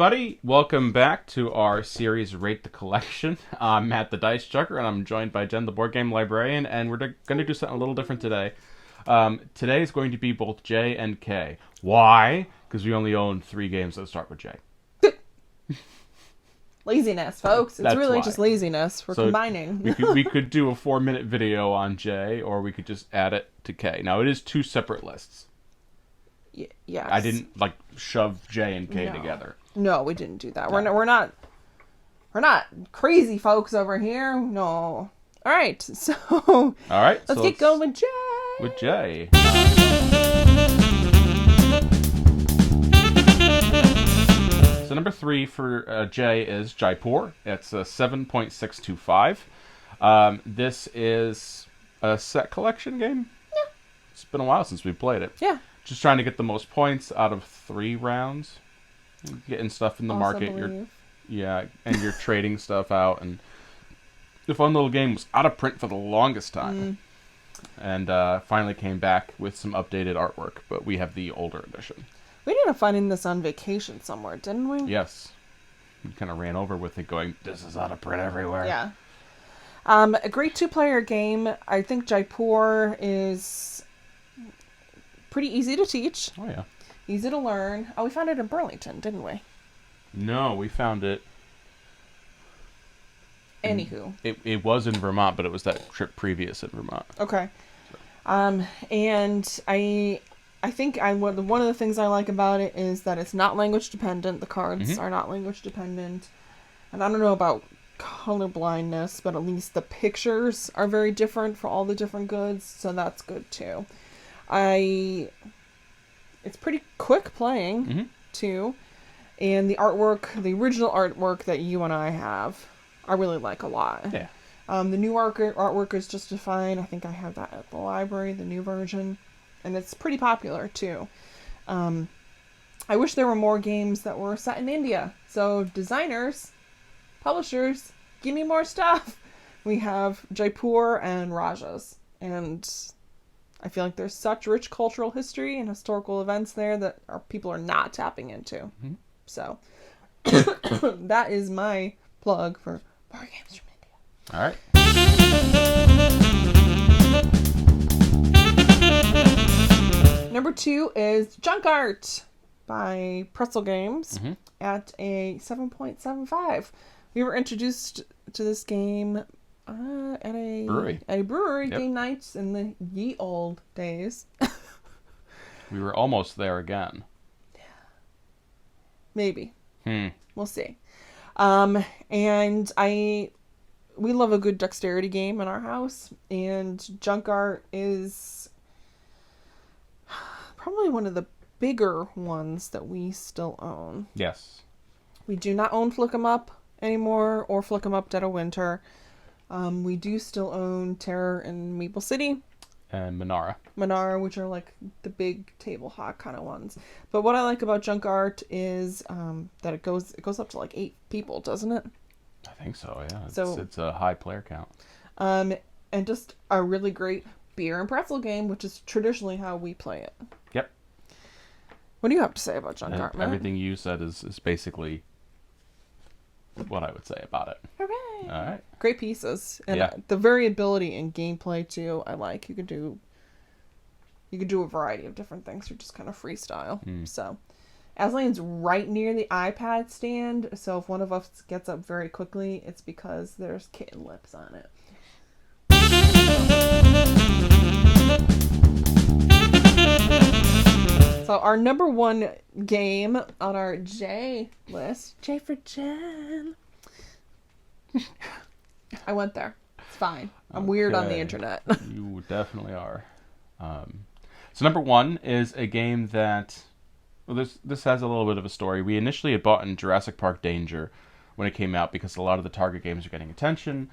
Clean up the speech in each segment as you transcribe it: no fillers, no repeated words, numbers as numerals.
everybody. Welcome back to our series Rate the Collection. I'm Matt the Dice Chucker, and I'm joined by Jenn the Board Game Librarian, and we're going to do something a little different today. Today is going to be both J and K. Why? Because we only own 3 games that start with J. Laziness, folks. It's That's really why. just laziness. We're combining. we could do a 4-minute video on J, or we could just add it to K. Now, it is 2 separate lists. Yes. I didn't shove J and K together. No, we didn't do that. No. We're not crazy folks over here. No. All right. So let's get going with J. With J. So number 3 for J is Jaipur. It's a 7.625. This is a set collection game. Yeah. It's been a while since we played it. Yeah. Just trying to get the most points out of 3 rounds. Getting stuff in the market. And you're trading stuff out. And the fun little game was out of print for the longest time. And finally came back with some updated artwork. But we have the older edition. We ended up finding this on vacation somewhere, didn't we? Yes. We kind of ran over with it going, this is out of print everywhere. Yeah. A great 2-player game. I think Jaipur is pretty easy to teach. Oh, yeah. Easy to learn. Oh, we found it in Burlington, didn't we? No, we found it. Anywho. It was in Vermont, but it was that trip previous in Vermont. Okay. And I think one of the things I like about it is that it's not language dependent. The cards are not language dependent. And I don't know about color blindness, but at least the pictures are very different for all the different goods, so that's good too. It's pretty quick playing too. And the artwork, the original artwork that you and I have, I really like a lot. Yeah. The new artwork is just fine. I think I have that at the library, the new version. And it's pretty popular, too. I wish there were more games that were set in India. So, designers, publishers, give me more stuff. We have Jaipur and Rajas. And I feel like there's such rich cultural history and historical events there that people are not tapping into. So, that is my plug for more games from India. All right. Number 2 is Junk Art by Pretzel Games at a 7.75. We were introduced to this game at a brewery game nights in the ye old days. We were almost there again. Yeah. Maybe. We'll see. And we love a good dexterity game in our house, and Junk Art is probably one of the bigger ones that we still own. Yes. We do not own Flick 'em Up anymore, or Flick 'em Up Dead of Winter. We do still own Terror in Maple City. And Manara, which are like the big table hawk kind of ones. But what I like about Junk Art is that it goes up to like 8 people, doesn't it? I think so, yeah. So it's a high player count. And just a really great beer and pretzel game, which is traditionally how we play it. Yep. What do you have to say about Junk Art, Matt? Everything you said is basically what I would say about it. Hooray! All right. Great pieces. And the variability in gameplay, too, I like. You could do a variety of different things or just kind of freestyle. So, Aslane's right near the iPad stand, so if one of us gets up very quickly, it's because there's kitten lips on it. So our number 1 game on our J list, J for Jenn. I went there. It's fine. I'm weird on the internet. You definitely are. So number 1 is a game that, well, this has a little bit of a story. We initially had bought in Jurassic Park Danger when it came out because a lot of the Target games are getting attention.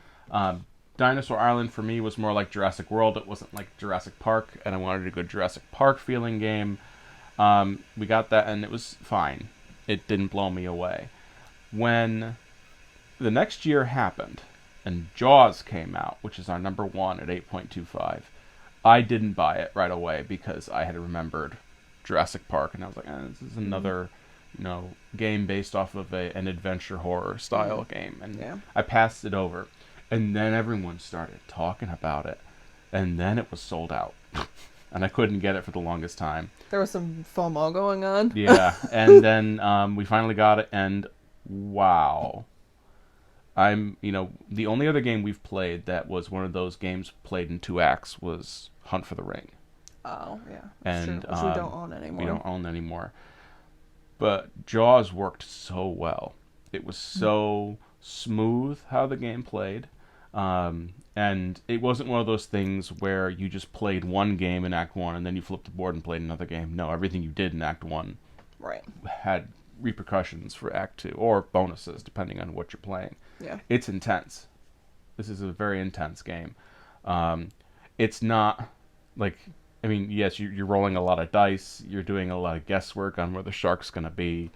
Dinosaur Island for me was more like Jurassic World. It wasn't like Jurassic Park, and I wanted a good Jurassic Park feeling game. We got that, and it was fine. It didn't blow me away. When the next year happened, and Jaws came out, which is our number 1 at 8.25, I didn't buy it right away because I had remembered Jurassic Park, and I was like, this is another game based off of an adventure horror style game, and Yeah. I passed it over, and then everyone started talking about it, and then it was sold out, and I couldn't get it for the longest time. There was some FOMO going on. Yeah, and then we finally got it, and wow. The only other game we've played that was one of those games played in 2 acts was Hunt for the Ring. Oh, yeah. That's And true. Which we don't own anymore. We don't own anymore. But Jaws worked so well. It was so smooth how the game played. And it wasn't one of those things where you just played one game in Act 1 and then you flipped the board and played another game. No, everything you did in Act 1 Right. had repercussions for Act 2, or bonuses, depending on what you're playing. Yeah. It's intense. This is a very intense game. It's not like, yes, you're rolling a lot of dice, you're doing a lot of guesswork on where the shark's going to be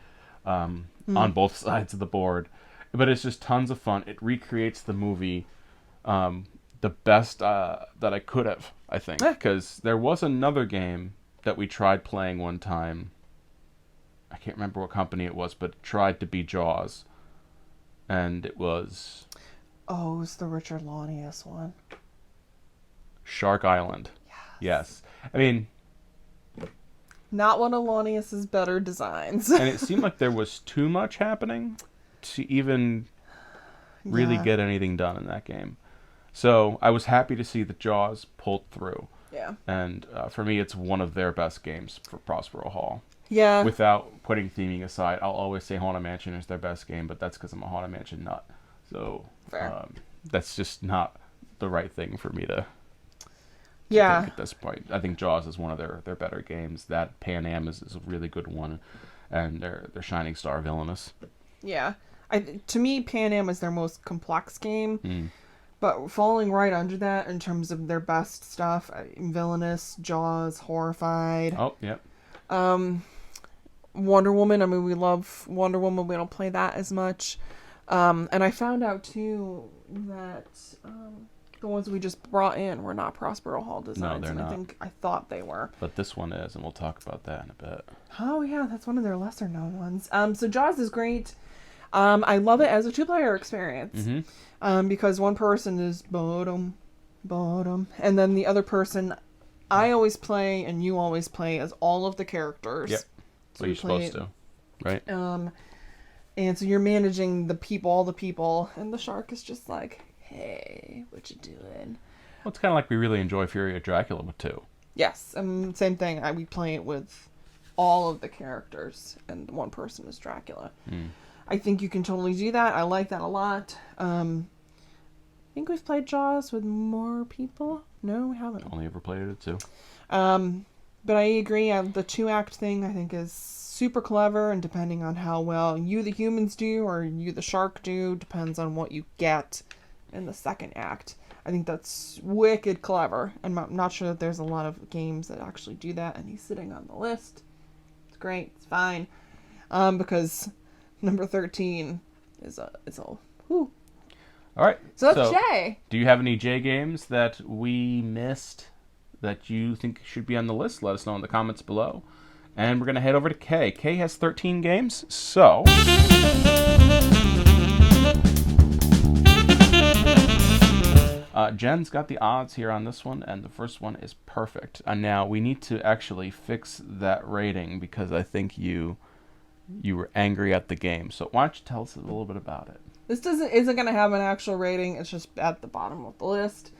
on both sides of the board, but it's just tons of fun. It recreates the movie the best that I could have, I think, because there was another game that we tried playing one time. I can't remember what company it was, but it tried to be Jaws, and it was... Oh, it was the Richard Launius one. Shark Island. Yes. Not one of Launius's better designs. And it seemed like there was too much happening to even really get anything done in that game. So I was happy to see that Jaws pulled through. Yeah. And for me, it's one of their best games for Prospero Hall. Yeah. Without putting theming aside, I'll always say Haunted Mansion is their best game, but that's because I'm a Haunted Mansion nut. So that's just not the right thing for me to think at this point. I think Jaws is one of their better games. That Pan Am is a really good one, and their Shining Star Villainous. Yeah. To me, Pan Am is their most complex game, but falling right under that in terms of their best stuff, Villainous, Jaws, Horrified. Oh, yep. Wonder Woman, we love Wonder Woman. We don't play that as much. And I found out, too, that the ones we just brought in were not Prospero Hall designs. No, they're not. I thought they were. But this one is, and we'll talk about that in a bit. Oh, yeah, that's one of their lesser-known ones. So Jaws is great. I love it as a 2-player experience. Because one person is bottom, and then the other person, I always play, and you always play as all of the characters. Yep. So what you're supposed to, right? And so you're managing all the people, and the shark is just like, hey, what you doing? Well, it's kind of like we really enjoy Fury of Dracula with 2. Yes, same thing. We play it with all of the characters, and one person is Dracula. I think you can totally do that. I like that a lot. I think we've played Jaws with more people. No, we haven't. Only ever played it at 2. But I agree. The 2-act thing, I think, is super clever, and depending on how well you, the humans, do, or you, the shark, do, depends on what you get in the 2nd act. I think that's wicked clever. I'm not sure that there's a lot of games that actually do that, and he's sitting on the list. It's great. It's fine. Because number 13 is whew. All right. So that's J. Do you have any J games that we missed that you think should be on the list? Let us know in the comments below. And we're going to head over to K. K has 13 games, so... Jen's got the odds here on this one, and the first one is perfect. And now we need to actually fix that rating because I think you were angry at the game. So why don't you tell us a little bit about it? This isn't going to have an actual rating. It's just at the bottom of the list.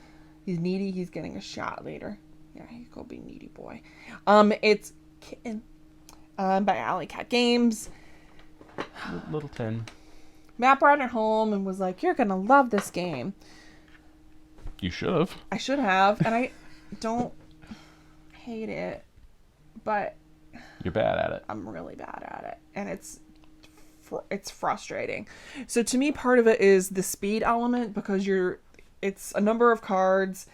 He's needy. He's getting a shot later. Yeah, he's going to be needy boy. It's Kittin by Alley Cat Games. Little tin. Matt brought it home and was like, you're going to love this game. You should have. I should have, and I don't hate it, but... You're bad at it. I'm really bad at it, and it's frustrating. So to me, part of it is the speed element, because it's a number of cards,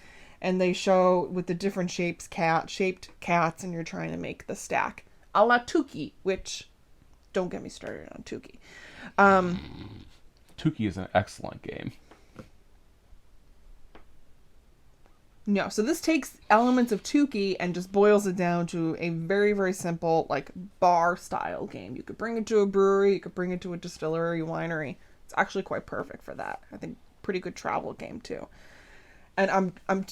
and they show with the different shaped cats, and you're trying to make the stack a la Tuki, which don't get me started on Tuki. Tuki is an excellent game. No, so this takes elements of Tukey and just boils it down to a very, very simple, like, bar-style game. You could bring it to a brewery, you could bring it to a distillery, winery. It's actually quite perfect for that. I think pretty good travel game, too. And I'm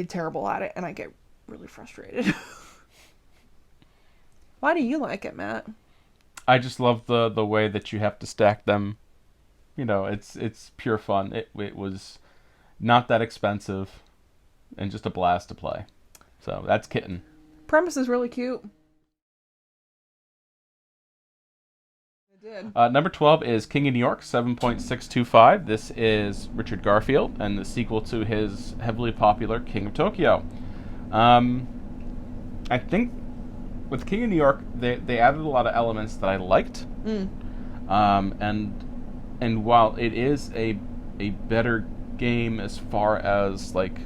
terrible at it, and I get really frustrated. Why do you like it, Matt? I just love the way that you have to stack them. You know, it's pure fun. It was not that expensive. And just a blast to play. So that's Kittin. Premise is really cute. I did. Number 12 is King of New York, 7.625. This is Richard Garfield and the sequel to his heavily popular King of Tokyo. I think with King of New York, they added a lot of elements that I liked. And while it is a better game as far as like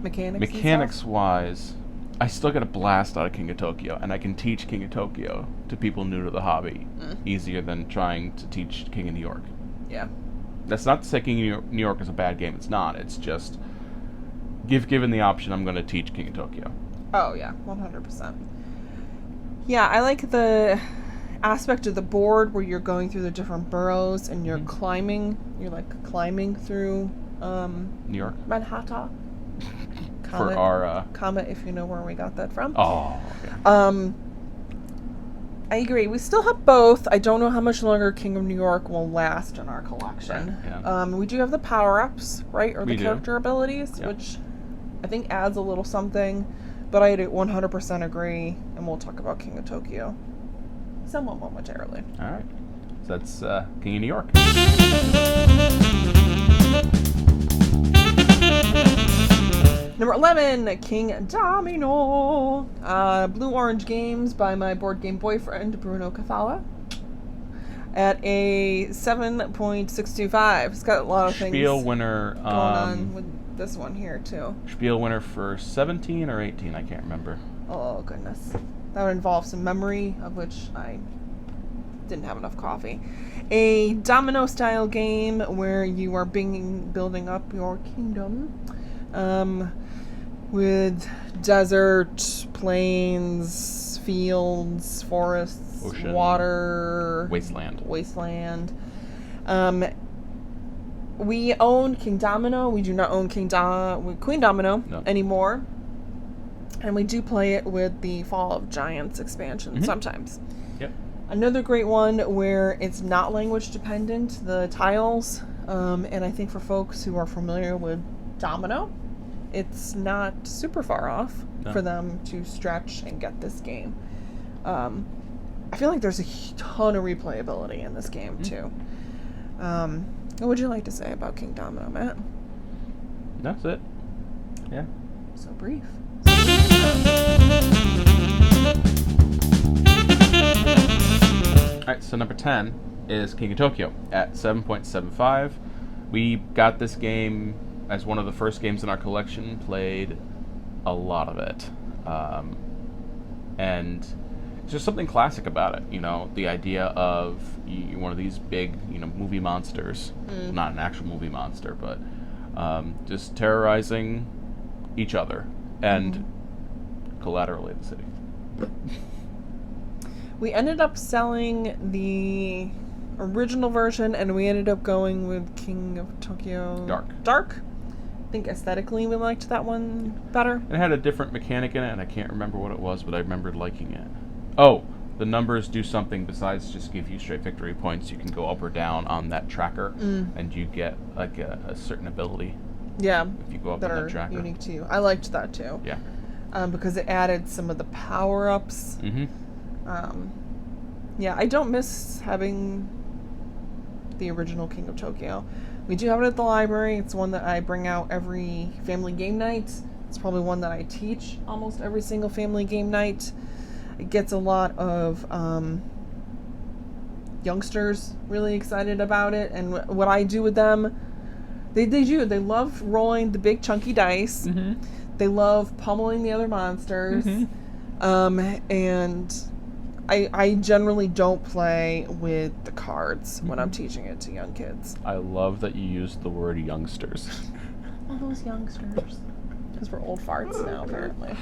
mechanics wise, I still get a blast out of King of Tokyo, and I can teach King of Tokyo to people new to the hobby easier than trying to teach King of New York. Yeah. That's not to say King of New York is a bad game. It's not. It's just, given the option, I'm going to teach King of Tokyo. Oh, yeah. 100%. Yeah, I like the aspect of the board where you're going through the different boroughs and you're climbing. You're, like, climbing through New York. Manhattan. For our Kemet, if you know where we got that from. Oh, yeah. I agree. We still have both. I don't know how much longer King of New York will last in our collection. Right, yeah. We do have the power-ups, right? Or the character abilities, Yep. which I think adds a little something. But I 100% agree, and we'll talk about King of Tokyo somewhat momentarily. All right. So that's King of New York. Number 11, Kingdomino. Blue-Orange Games by my board game boyfriend, Bruno Cathala. At a 7.625. It's got a lot of things Spiel winner. going on with this one here, too. Spiel winner for 17 or 18, I can't remember. Oh, goodness. That would involve some memory, of which I didn't have enough coffee. A domino-style game where you are building up your kingdom. With desert, plains, fields, forests, Ocean, water, wasteland. We own Kingdomino. We do not own Queendomino anymore. And we do play it with the Fall of Giants expansion sometimes. Yep. Another great one where it's not language dependent, the tiles. And I think for folks who are familiar with Domino, it's not super far off for them to stretch and get this game. I feel like there's a ton of replayability in this game, too. What would you like to say about Kingdomino, Matt? That's it. Yeah. So brief. Alright, so number 10 is King of Tokyo at 7.75. We got this game as one of the first games in our collection, played a lot of it. And there's just something classic about it, you know, the idea of one of these big, movie monsters, not an actual movie monster, but just terrorizing each other and collaterally the city. We ended up selling the original version, and we ended up going with King of Tokyo Dark. I think aesthetically we liked that one better. It had a different mechanic in it, and I can't remember what it was, but I remembered liking it. Oh, the numbers do something besides just give you straight victory points. You can go up or down on that tracker, and you get like a certain ability. Yeah, if you go up that on are that tracker. Unique to you. I liked that too. Yeah, because it added some of the power-ups. Yeah, I don't miss having the original King of Tokyo. We do have it at the library. It's one that I bring out every family game night. It's probably one that I teach almost every single family game night. It gets a lot of youngsters really excited about it. And what I do with them, they love rolling the big chunky dice. They love pummeling the other monsters. And I generally don't play with the cards when I'm teaching it to young kids. I love that you used the word youngsters. All those youngsters. because we're old farts now, apparently.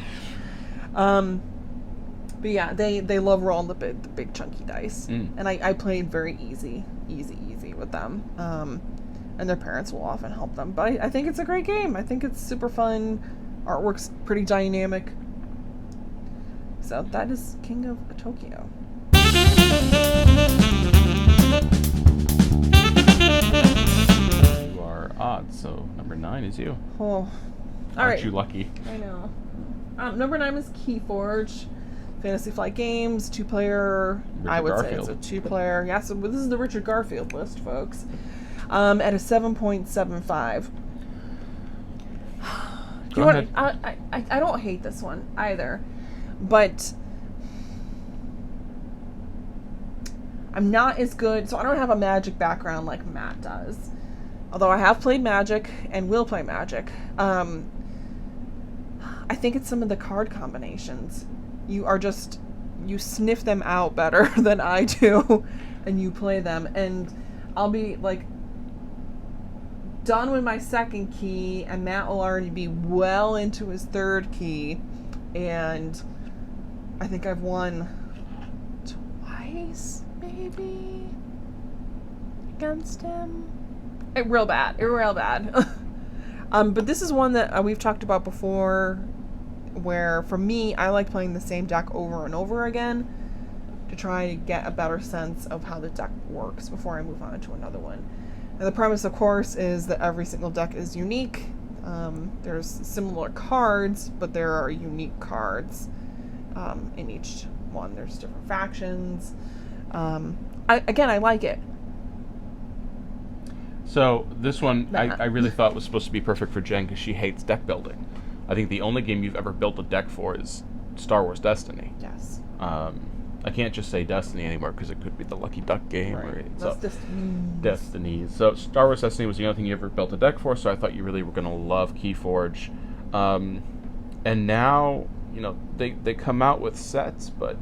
But yeah, they love rolling the big chunky dice. And I played very easy with them. And their parents will often help them. But I think it's a great game. I think it's super fun. Artwork's pretty dynamic. So that is King of Tokyo. You are odd, so number 9 is you. Oh, all Aren't right. you lucky? I know. Number 9 is Keyforge. Fantasy Flight Games, 2-player. Richard I would Garfield. say it's a 2-player. Yeah, so this is the Richard Garfield list, folks. At a 7.75. Go ahead. I don't hate this one either, but I'm not as good. So I don't have a Magic background like Matt does. Although I have played Magic and will play Magic. I think it's some of the card combinations. You sniff them out better than I do, and you play them. And I'll be like done with my second key, and Matt will already be well into his third key. And I think I've won twice, maybe, against him. Real bad. But this is one that we've talked about before, where for me, I like playing the same deck over and over again to try to get a better sense of how the deck works before I move on to another one. And the premise, of course, is that every single deck is unique. There's similar cards, but there are unique cards in each one. There's different factions. I like it. So this one, I really thought was supposed to be perfect for Jenn because she hates deck building. I think the only game you've ever built a deck for is Star Wars Destiny. Yes. I can't just say Destiny anymore because it could be the Lucky Duck game. Right. Or That's Destiny. So Star Wars Destiny was the only thing you ever built a deck for, so I thought you really were going to love Keyforge. And now, they come out with sets, but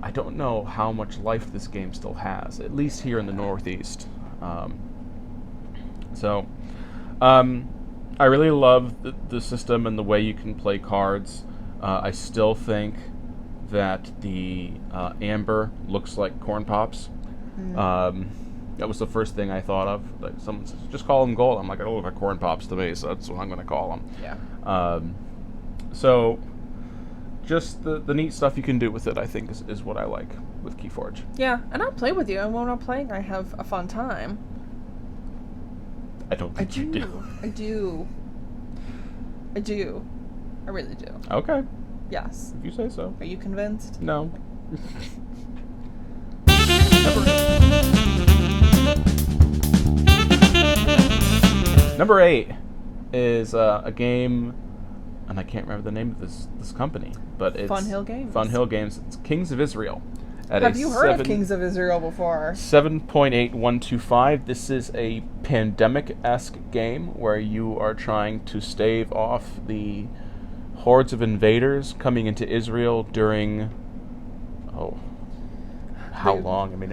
I don't know how much life this game still has, at least here in the Northeast. I really love the system and the way you can play cards. I still think that the amber looks like corn pops. That was the first thing I thought of. Like someone says, just call them gold. I'm like, oh, they're corn pops to me, so that's what I'm going to call them. Yeah. So just the neat stuff you can do with it, I think, is what I like with Keyforge. Yeah, and I'll play with you, and when I'm playing, I have a fun time. I don't think you do. I do. I really do. Okay. Yes. If you say so. Are you convinced? No. Number 8 is a game, and I can't remember the name of this company, but it's Funhill Games. Funhill Games. It's Kings of Israel. Have you heard of Kings of Israel before? 7.8125. This is a pandemic-esque game where you are trying to stave off the hordes of invaders coming into Israel during... how long? I mean,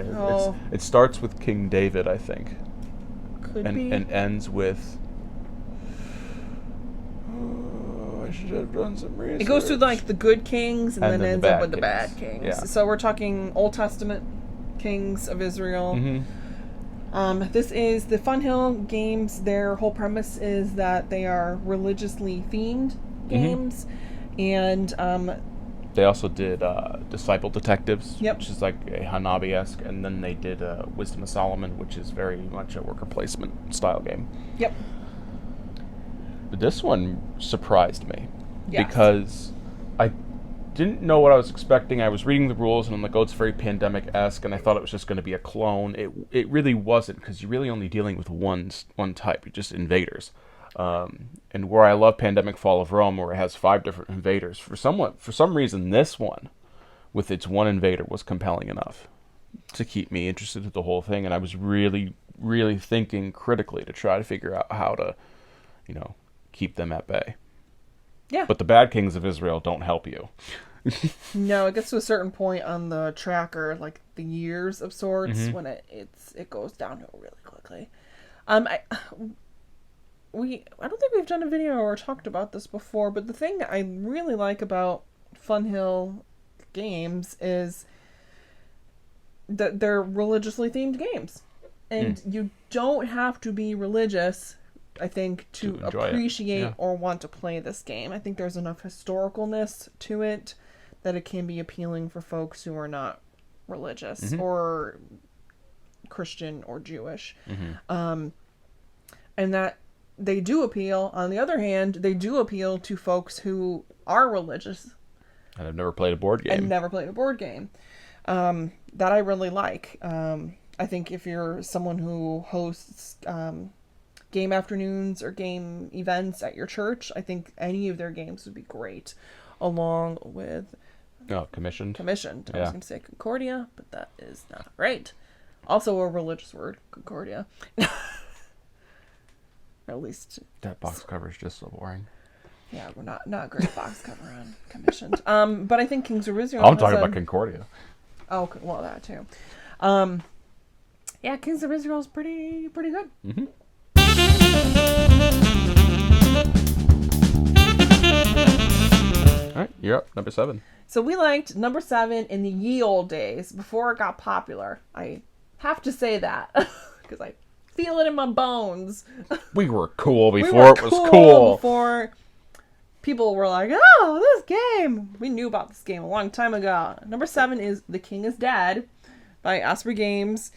it starts with King David, I think. Could be. And ends with... I should have done some research. It goes through like the good kings and then ends up with the bad kings. Yeah. So we're talking Old Testament kings of Israel. Mm-hmm. This is the Funhill Games. Their whole premise is that they are religiously themed games, and they also did Disciple Detectives, Yep. which is like a Hanabi-esque, and then they did Wisdom of Solomon, which is very much a worker placement style game. Yep. But this one surprised me Yes. because I didn't know what I was expecting. I was reading the rules and I'm like, oh, it's very pandemic-esque, and I thought it was just going to be a clone. It really wasn't, because you're really only dealing with one type, you're just invaders. And where I love Pandemic Fall of Rome, where it has 5 different invaders, for some reason this one, with its one invader, was compelling enough to keep me interested in the whole thing, and I was really, really thinking critically to try to figure out how to, keep them at bay. Yeah. But the bad kings of Israel don't help you. No, it gets to a certain point on the tracker, like the years of sorts, when it goes downhill really quickly. I don't think we've done a video or talked about this before, but the thing I really like about Funhill games is that they're religiously themed games. And you don't have to be religious, I think, to appreciate or want to play this game. I think there's enough historicalness to it that it can be appealing for folks who are not religious or Christian or Jewish. And that they do appeal. On the other hand, they do appeal to folks who are religious. And I've never played a board game. That I really like. I think if you're someone who hosts game afternoons or game events at your church, I think any of their games would be great, along with commissioned. I was going to say Concordia, but that is not right. Also a religious word, Concordia. At least that box cover is just so boring. Yeah, we're not great box cover on commissioned. But I think Kingsburg. I'm talking about Concordia. Oh, well, that too. Yeah, Kings of Israel is pretty good. All right, you're up. Number 7. So we liked number 7 in the ye old days before it got popular. I have to say that because I feel it in my bones. We were cool before it was cool. Before people were like, "Oh, this game!" We knew about this game a long time ago. Number 7 is The King is Dead by Osprey Games.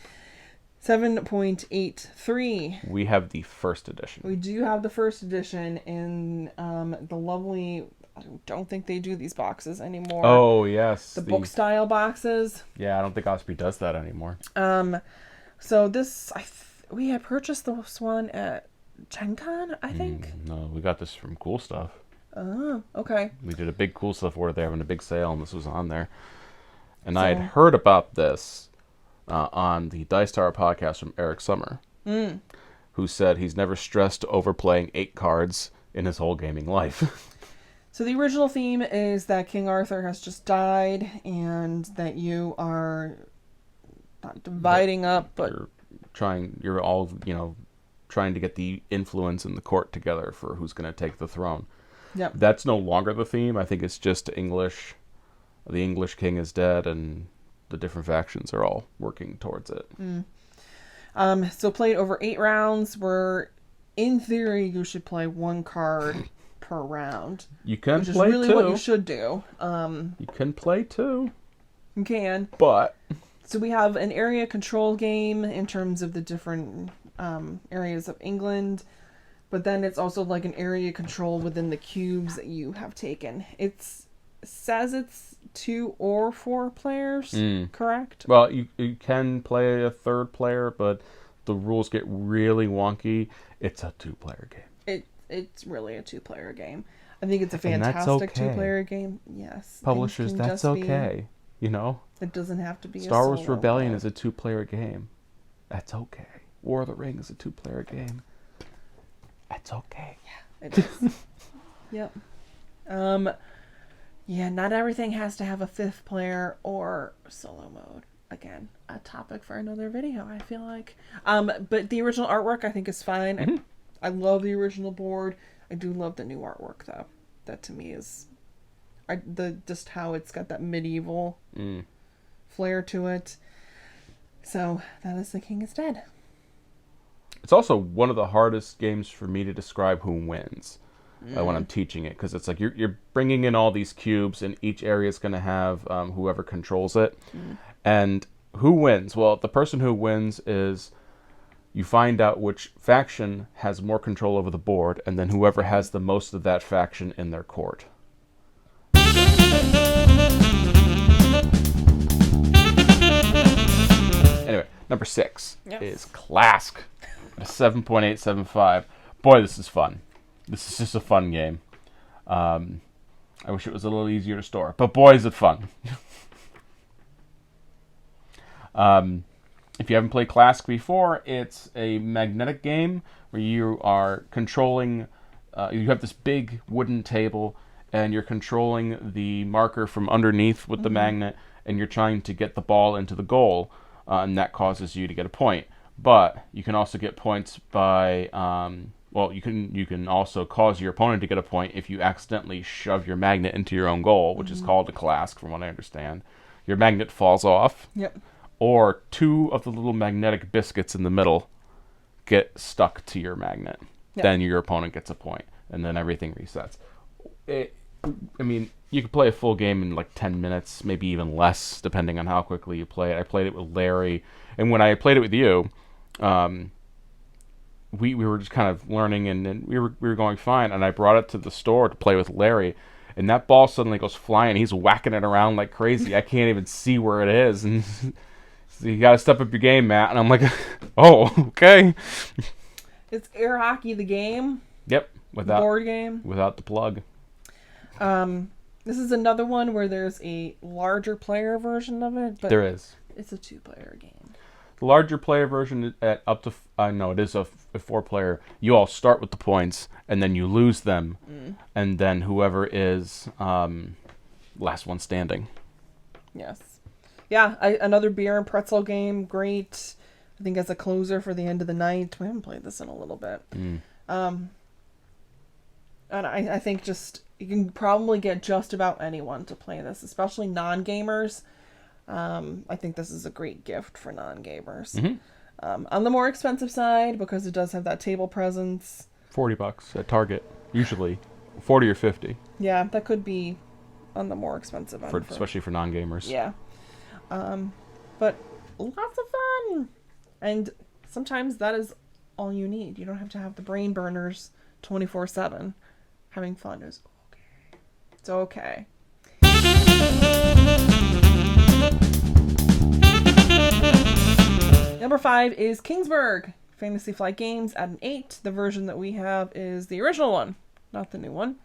7.83. We have the first edition. We do have the first edition in the lovely... I don't think they do these boxes anymore. Oh, yes. The book style boxes. Yeah, I don't think Osprey does that anymore. So this... we had purchased this one at Gen Con, I think. No, we got this from Cool Stuff. Oh, okay. We did a big Cool Stuff order. They're having a big sale, and this was on there. And I had heard about this on the Dice Tower podcast from Eric Summer, who said he's never stressed over playing 8 cards in his whole gaming life. So the original theme is that King Arthur has just died, and that you are not dividing up, but you're all, trying to get the influence in the court together for who's going to take the throne. Yep. That's no longer the theme. I think it's just English. The English king is dead, and the different factions are all working towards it. So played over 8 rounds, where in theory you should play 1 card per round. You can which play 2. Which is really what you should do. You can play 2. You can. But... So we have an area control game in terms of the different areas of England. But then it's also like an area control within the cubes that you have taken. It says it's 2 or 4 players, correct? Well, you can play a 3rd player, but the rules get really wonky. It's a 2-player game. It's really a 2-player game. I think it's a fantastic 2-player game. Yes. Publishers, that's okay. It doesn't have to be Star Wars Rebellion is a 2-player game. That's okay. War of the Ring is a 2-player game. That's okay. Yeah, it is. Yep. Yeah, not everything has to have a 5th player or solo mode. Again, a topic for another video, I feel like. But the original artwork I think is fine. I love the original board. I do love the new artwork though. That to me is just how it's got that medieval flair to it. So that is The King is Dead. It's also one of the hardest games for me to describe who wins when I'm teaching it, because it's like you're bringing in all these cubes, and each area is going to have whoever controls it. And who wins? Well, the person who wins is you find out which faction has more control over the board, and then whoever has the most of that faction in their court. Anyway, number 6 is Klask. A 7.875. Boy, this is fun. This is just a fun game. I wish it was a little easier to store, but boy, is it fun. If you haven't played Klask before, it's a magnetic game where you are controlling... you have this big wooden table, and you're controlling the marker from underneath with the magnet, and you're trying to get the ball into the goal, and that causes you to get a point. But you can also get points by well, you can also cause your opponent to get a point if you accidentally shove your magnet into your own goal, which is called a Klask, from what I understand. Your magnet falls off. Yep. Or 2 of the little magnetic biscuits in the middle get stuck to your magnet. Yep. Then your opponent gets a point, and then everything resets. I mean, you could play a full game in like 10 minutes, maybe even less, depending on how quickly you play it. I played it with Larry, and when I played it with you, we were just kind of learning, and we were going fine. And I brought it to the store to play with Larry, and that ball suddenly goes flying. He's whacking it around like crazy. I can't even see where it is, and so you got to step up your game, Matt. And I'm like, oh, okay. It's air hockey, the game. Yep, without board game, without the plug. This is another one where there's a larger player version of it, but There is. it's a 2-player game. The larger player version at up to no, it is a 4-player. You all start with the points, and then you lose them, and then whoever is last one standing. Yes. Yeah, another beer and pretzel game. Great. I think as a closer for the end of the night. We haven't played this in a little bit. And I think just you can probably get just about anyone to play this, especially non-gamers. I think this is a great gift for non-gamers. On the more expensive side, because it does have that table presence. $40 at Target, usually 40 or 50. Yeah, that could be on the more expensive end. Especially for non-gamers. Yeah. But lots of fun. And sometimes that is all you need. You don't have to have the brain burners 24/7. Having fun is okay. It's okay. Number 5 is Kingsburg. Fantasy Flight Games at an 8. The version that we have is the original one, not the new one.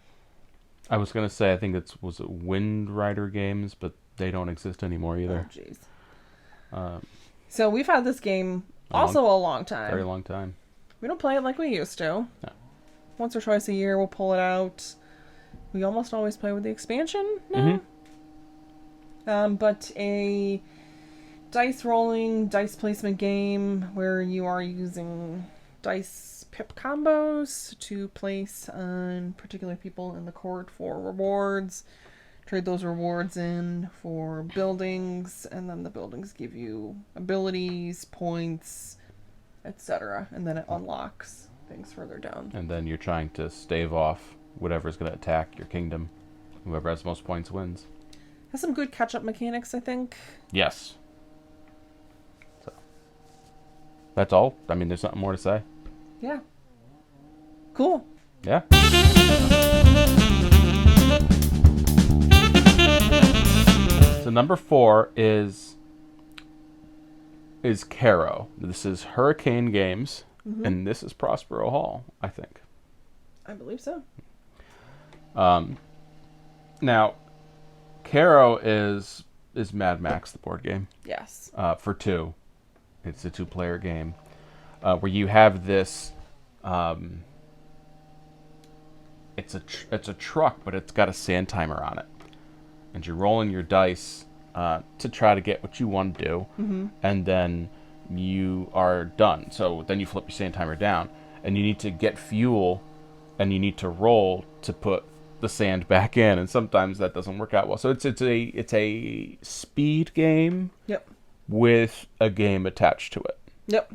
I was going to say, I think was it Wind Rider Games, but they don't exist anymore either. Oh, jeez. So we've had this game a long time. Very long time. We don't play it like we used to. No. Once or twice a year, we'll pull it out. We almost always play with the expansion now. But a dice rolling, dice placement game where you are using dice pip combos to place on particular people in the court for rewards. Trade those rewards in for buildings, and then the buildings give you abilities, points, etc. And then it unlocks things further down. And then you're trying to stave off whatever's going to attack your kingdom. Whoever has the most points wins. Has some good catch-up mechanics, I think. Yes. So that's all. I mean, there's nothing more to say. Yeah. Cool. Yeah. So number 4 is Kero. This is Hurrican Games, and this is Prospero Hall, I think. I believe so. Now, Kero is Mad Max, the board game. Yes. For 2. It's a 2-player game where you have this. It's a truck, but it's got a sand timer on it, and you're rolling your dice to try to get what you want to do, and then you are done. So then you flip your sand timer down, and you need to get fuel, and you need to roll to put the sand back in, and sometimes that doesn't work out well. So it's a speed game. Yep. With a game attached to it. Yep.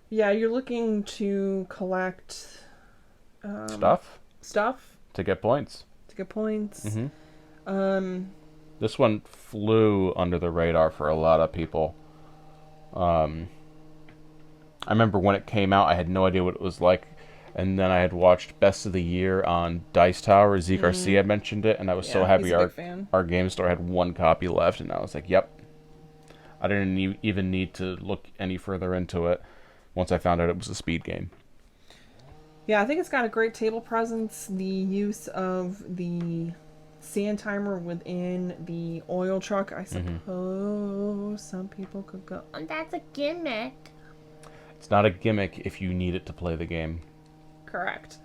Yeah, you're looking to collect stuff to get points. This one flew under the radar for a lot of people. I remember when it came out, I had no idea what it was like, and then I had watched Best of the Year on Dice Tower. Zeke Garcia mentioned it, and I was so happy our game store had 1 copy left, and I was like, yep. I didn't even need to look any further into it once I found out it was a speed game. Yeah, I think it's got a great table presence. The use of the sand timer within the oil truck, I suppose some people could go, oh, that's a gimmick. It's not a gimmick if you need it to play the game. Correct.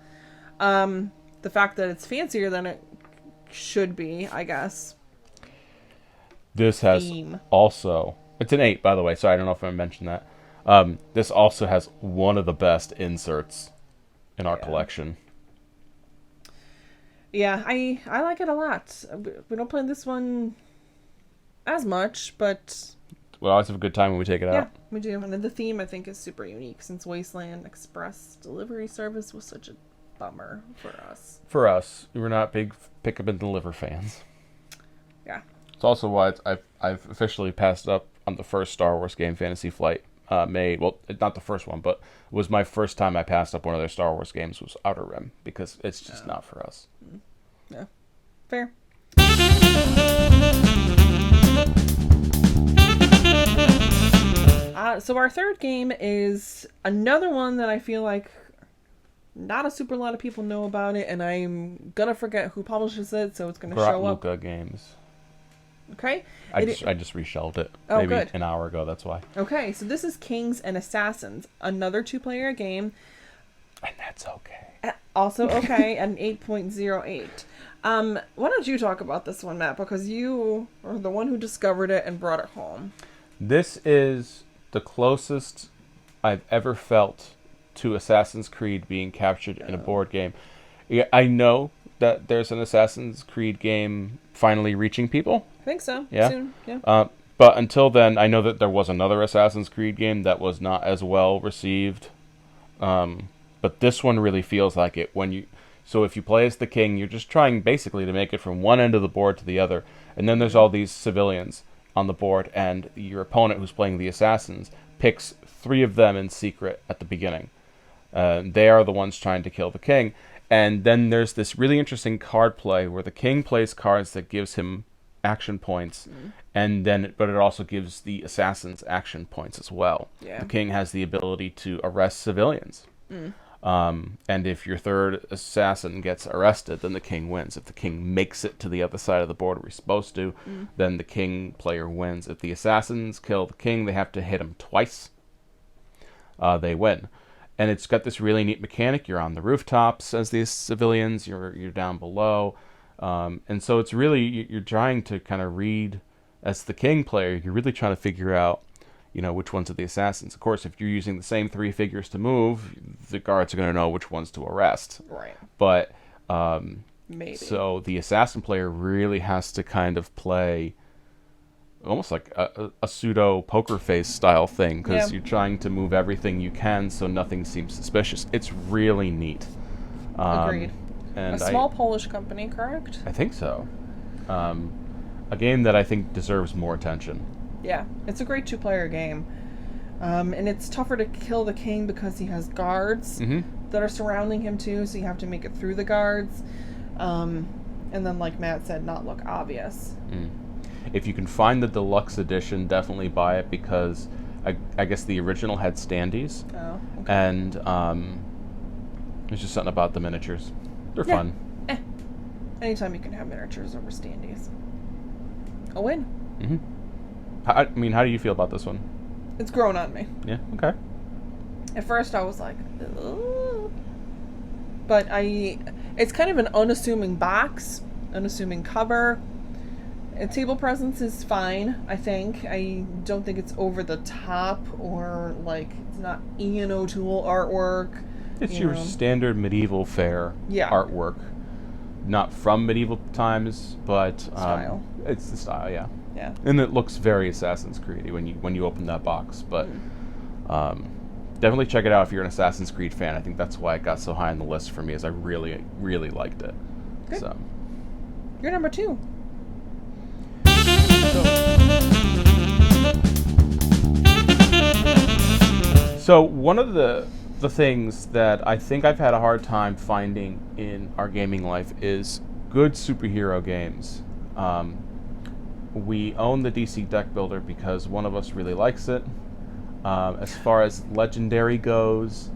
The fact that it's fancier than it should be, I guess. This has also... It's an 8, by the way, so I don't know if I mentioned that. This also has one of the best inserts in our collection. Yeah, I like it a lot. We don't play this one as much, but We always have a good time when we take it yeah, out. we do. And then the theme, I think, is super unique since Wasteland Express delivery service was such a bummer for us. For us, we're not big pick up and deliver fans. Yeah. It's also why I've officially passed up on the first Star Wars game, Fantasy Flight, made. Well, not the first one, but it was my first time I passed up one of their Star Wars games was Outer Rim, because it's just not for us. Yeah. Fair. So our third game is another one that I feel like not a super lot of people know about it, and I'm gonna forget who publishes it, so it's gonna show up. Luca Games. Okay. I just reshelved it. Oh, maybe good. an hour ago, that's why. Okay, so this is Kings and Assassins, another 2-player game. And that's okay. Also okay, at an 8.08. Why don't you talk about this one, Matt? Because you are the one who discovered it and brought it home. This is the closest I've ever felt to Assassin's Creed being captured in a board game. Yeah, I know that there's an Assassin's Creed game finally reaching people. I think so. Yeah. Soon. Yeah. But until then, I know that there was another Assassin's Creed game that was not as well received. But this one really feels like it. So if you play as the king, you're just trying basically to make it from one end of the board to the other. And then there's all these civilians on the board, and your opponent who's playing the assassins picks 3 of them in secret at the beginning. They are the ones trying to kill the king. And then there's this really interesting card play where the king plays cards that gives him action points, but it also gives the assassins action points as well. Yeah. The king has the ability to arrest civilians. And if your third assassin gets arrested, then the king wins. If the king makes it to the other side of the board where he's supposed to, then the king player wins. If the assassins kill the king, they have to hit him twice. They win. And it's got this really neat mechanic. You're on the rooftops as these civilians. You're down below. And so it's really, you're trying to kind of read, as the king player, you're really trying to figure out, which ones are the assassins. Of course, if you're using the same 3 figures to move, the guards are going to know which ones to arrest. Right. But, Maybe. So the assassin player really has to kind of play almost like a pseudo poker face style thing, because you're trying to move everything you can so nothing seems suspicious. It's really neat. Agreed. And a small Polish company, correct? I think so. A game that I think deserves more attention. Yeah, it's a great 2-player game. And it's tougher to kill the king because he has guards that are surrounding him too, so you have to make it through the guards. And then, like Matt said, not look obvious. If you can find the deluxe edition, definitely buy it, because I guess the original had standees. Oh, okay. And there's just something about the miniatures. They're fun. Anytime you can have miniatures over standees. A win. How do you feel about this one? It's grown on me. Yeah, okay. At first I was like, ugh. But it's kind of an unassuming box, unassuming cover. Table presence is fine, I think. I don't think it's over the top, or it's not Ian O'Toole artwork. It's your standard medieval fair artwork. Not from medieval times, but style. It's the style, yeah. Yeah. And it looks very Assassin's Creed when you open that box. But definitely check it out if you're an Assassin's Creed fan. I think that's why it got so high on the list for me, is I really, really liked it. Good. So. You're number 2. So one of the things that I think I've had a hard time finding in our gaming life is good superhero games. We own the DC Deck Builder because one of us really likes it. As far as Legendary goes,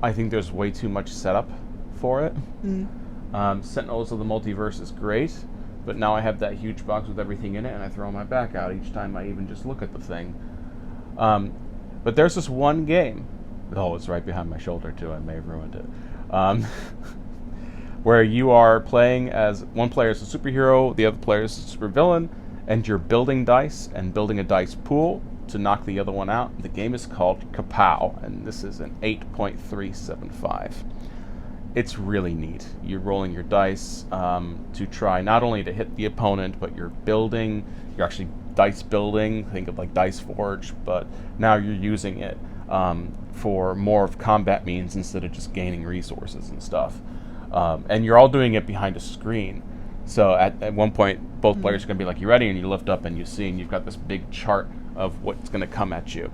I think there's way too much setup for it. Sentinels of the Multiverse is great, but now I have that huge box with everything in it, and I throw my back out each time I even just look at the thing. But there's this one game. Oh, it's right behind my shoulder, too. I may have ruined it. Where you are playing as one player is a superhero, the other player is a supervillain, and you're building dice and building a dice pool, to knock the other one out. The game is called Kapow, and this is an 8.375. It's really neat. You're rolling your dice to try not only to hit the opponent, but you're actually dice building. Think of like Dice Forge, but now you're using it for more of combat means instead of just gaining resources and stuff. And you're all doing it behind a screen. So at one point, both players are going to be like, you ready? And you lift up and you see, and you've got this big chart of what's going to come at you.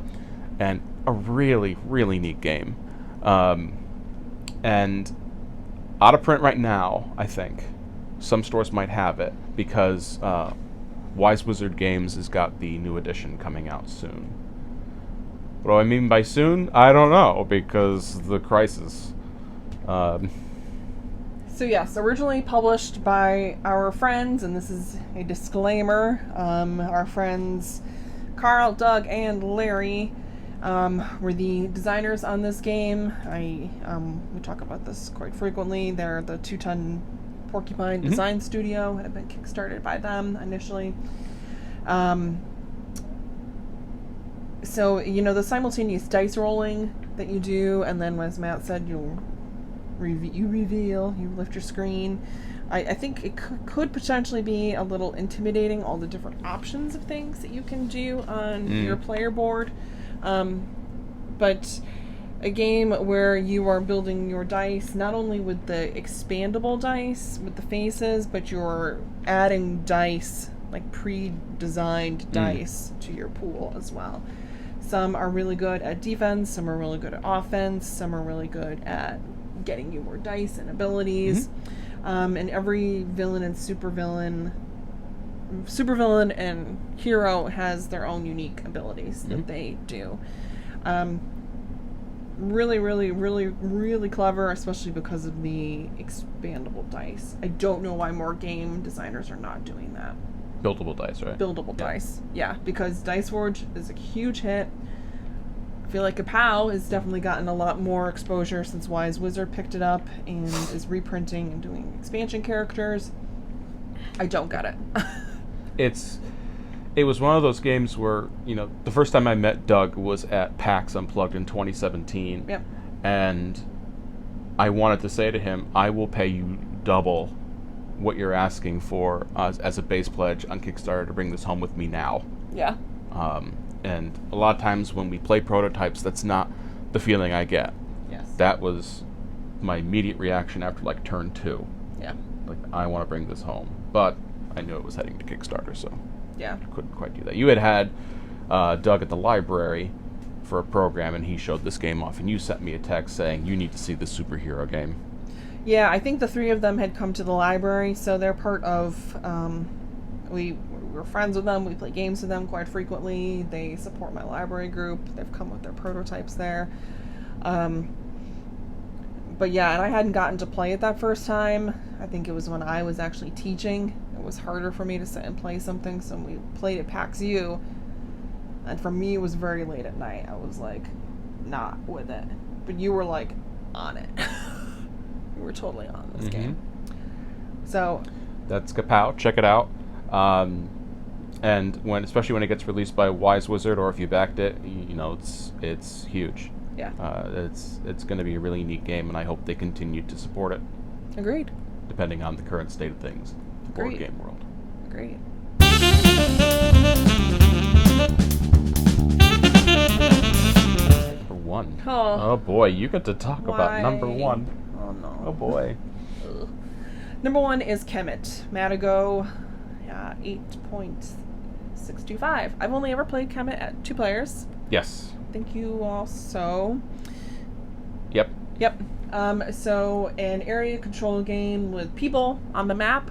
And a really, really neat game. And out of print right now, I think. Some stores might have it because Wise Wizard Games has got the new edition coming out soon. What do I mean by soon? I don't know, because the crisis. So yes, originally published by our friends, and this is a disclaimer, our friends Carl, Doug, and Larry were the designers on this game. We talk about this quite frequently. They're the 2-ton Porcupine design studio. It had been kickstarted by them initially. So, the simultaneous dice rolling that you do, and then as Matt said, you lift your screen. I think it could potentially be a little intimidating, all the different options of things that you can do on your player board. But a game where you are building your dice, not only with the expandable dice, with the faces, but you're adding dice, like pre-designed dice to your pool as well. Some are really good at defense, some are really good at offense, some are really good at getting you more dice and abilities. And every villain and supervillain and hero has their own unique abilities that they do. Really, really, really, really clever, especially because of the expandable dice. I don't know why more game designers are not doing that. Buildable dice, right? Buildable dice, yeah, because Dice Forge is a huge hit. I feel like Kapow has definitely gotten a lot more exposure since Wise Wizard picked it up and is reprinting and doing expansion characters. I don't get it. It was one of those games where, the first time I met Doug was at PAX Unplugged in 2017. Yep. And I wanted to say to him, I will pay you double what you're asking for as a base pledge on Kickstarter to bring this home with me now. Yeah. And a lot of times when we play prototypes, that's not the feeling I get. Yes. That was my immediate reaction after turn 2. Yeah. I want to bring this home. But I knew it was heading to Kickstarter, so yeah, I couldn't quite do that. You had Doug at the library for a program, and he showed this game off, and you sent me a text saying, you need to see this superhero game. Yeah, I think the three of them had come to the library, so they're part of, we're friends with them, we play games with them quite frequently, they support my library group, they've come with their prototypes there. But yeah, and I hadn't gotten to play it that first time. I think it was when I was actually teaching. It was harder for me to sit and play something, so we played at PAX U, and for me it was very late at night. I was not with it. But you were on it. You were totally on this game. So that's Kapow. Check it out. And especially when it gets released by Wise Wizard, or if you backed it, it's huge. Yeah. It's going to be a really neat game, and I hope they continue to support it. Agreed. Depending on the current state of things in the board game world. Agreed. Number 1. Oh boy, you get to talk about number 1. Oh no. Oh boy. Number 1 is Kemet. Matagot, 8.625. I've only ever played Kemet at 2 players. Yes. Thank you also. Yep. So an area control game with people on the map.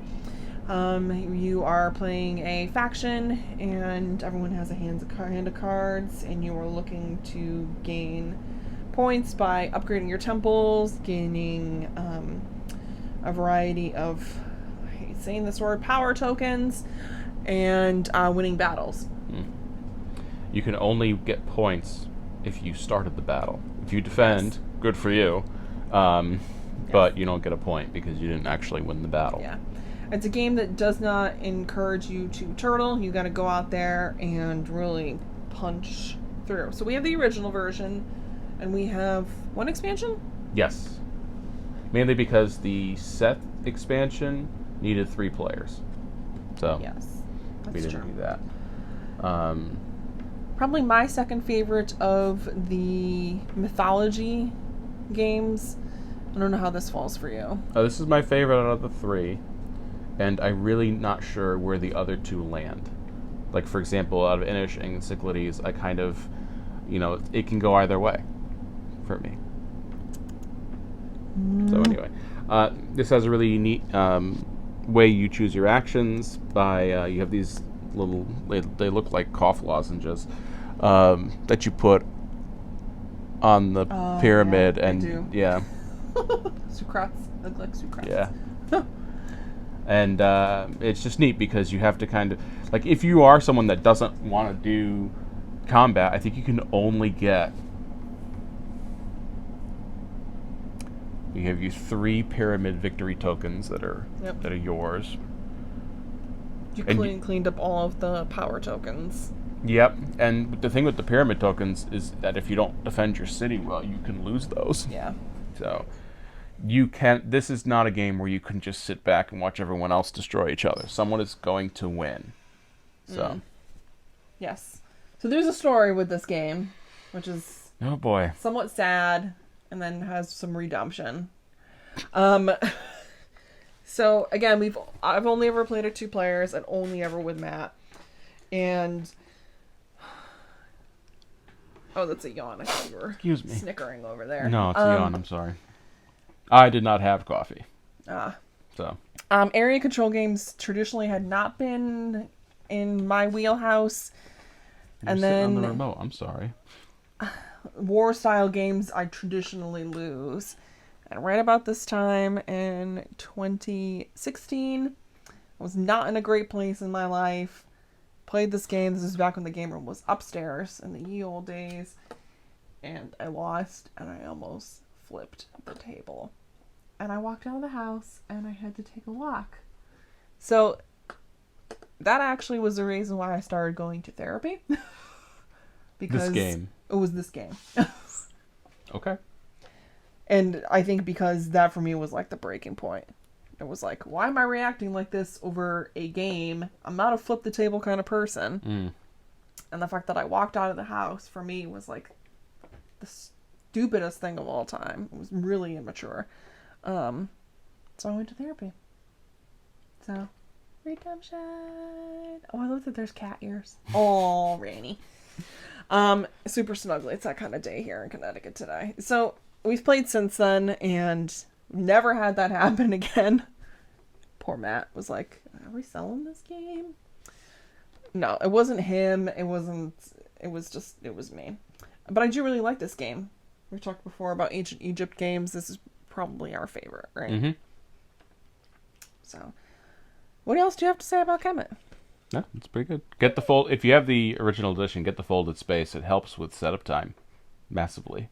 You are playing a faction, and everyone has a hand of cards, and you are looking to gain points by upgrading your temples, gaining a variety of, I hate saying this word, power tokens, and winning battles. You can only get points if you started the battle. If you defend, good for you. But you don't get a point because you didn't actually win the battle. Yeah. It's a game that does not encourage you to turtle. You got to go out there and really punch through. So we have the original version, and we have one expansion? Yes. Mainly because the set expansion needed 3 players. So Yes, we that's didn't true. do that. Probably my second favorite of the mythology games. I don't know how this falls for you. This is my favorite out of the 3, and I'm really not sure where the other 2 land. Like, for example, out of Inish and Cyclades, I kind of, it can go either way for me. So anyway, this has a really neat way you choose your actions by, you have these little, they look like cough lozenges that you put on the pyramid. Yeah, and they do. Yeah. Sucrats. Look like sucrats. Yeah. And it's just neat because you have to kind of, like, if you are someone that doesn't want to do combat, I think you can only get, you have 3 pyramid victory tokens that are yours. You And cleaned up all of the power tokens. Yep, and the thing with the pyramid tokens is that if you don't defend your city well, you can lose those. Yeah. So this is not a game where you can just sit back and watch everyone else destroy each other. Someone is going to win. So. Yes. So there's a story with this game, which is Oh boy. somewhat sad, and then has some redemption. So again, I've only ever played it 2 players, and only ever with Matt. And that's a yawn. I thought you were Excuse me. snickering over there. No, it's a yawn. I'm sorry. I did not have coffee. So. Area control games traditionally had not been in my wheelhouse. You're sitting on the remote. I'm sorry. War style games I traditionally lose. And right about this time in 2016, I was not in a great place in my life. Played this game. This was back when the game room was upstairs in the ye old days. And I lost, and I almost flipped the table. And I walked out of the house, and I had to take a walk. So that actually was the reason why I started going to therapy. Because this game. It was this game. Okay. And I think because that for me was like the breaking point. It was like, why am I reacting like this over a game? I'm not a flip the table kind of person. And the fact that I walked out of the house for me was like the stupidest thing of all time. It was really immature. So I went to therapy. So, redemption. Oh, I love that there's cat ears. Oh, Ranny. Super snuggly. It's that kind of day here in Connecticut today. So we've played since then and never had that happen again. Poor Matt was like, are we selling this game? No, it wasn't him. It was me. But I do really like this game. We talked before about ancient Egypt games. This is probably our favorite, right? Mm-hmm. So, what else do you have to say about Kemet? No, it's pretty good. Get the fold. If you have the original edition, get the folded space. It helps with setup time massively.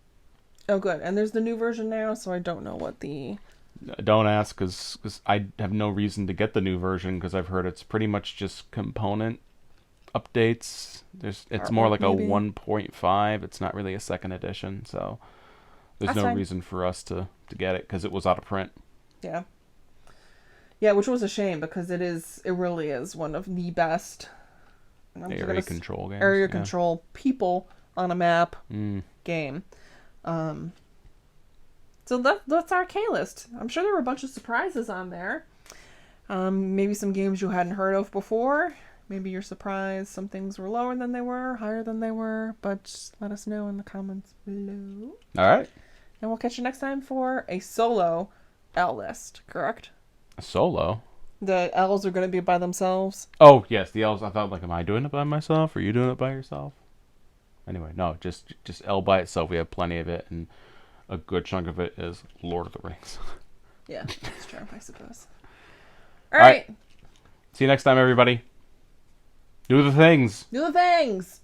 Oh, good. And there's the new version now, so I don't know what the... Don't ask, because I have no reason to get the new version, because I've heard it's pretty much just component updates. It's more like maybe. a 1.5. It's not really a second edition, so there's That's no fine. reason for us to get it, because it was out of print. Yeah. Yeah, which was a shame, because it really is one of the best Area control games. area control people on a map game. So that's our K list. I'm sure there were a bunch of surprises on there. Maybe some games you hadn't heard of before. Maybe you're surprised some things were lower than they were, higher than they were. But just let us know in the comments below. All right. And we'll catch you next time for a solo L list, correct? A solo? The L's are going to be by themselves. Oh, yes, the L's. I thought, like, am I doing it by myself? Or are you doing it by yourself? Anyway, no, just L by itself. We have plenty of it, and a good chunk of it is Lord of the Rings. Yeah, that's true, I suppose. All right. See you next time, everybody. Do the things. Do the things.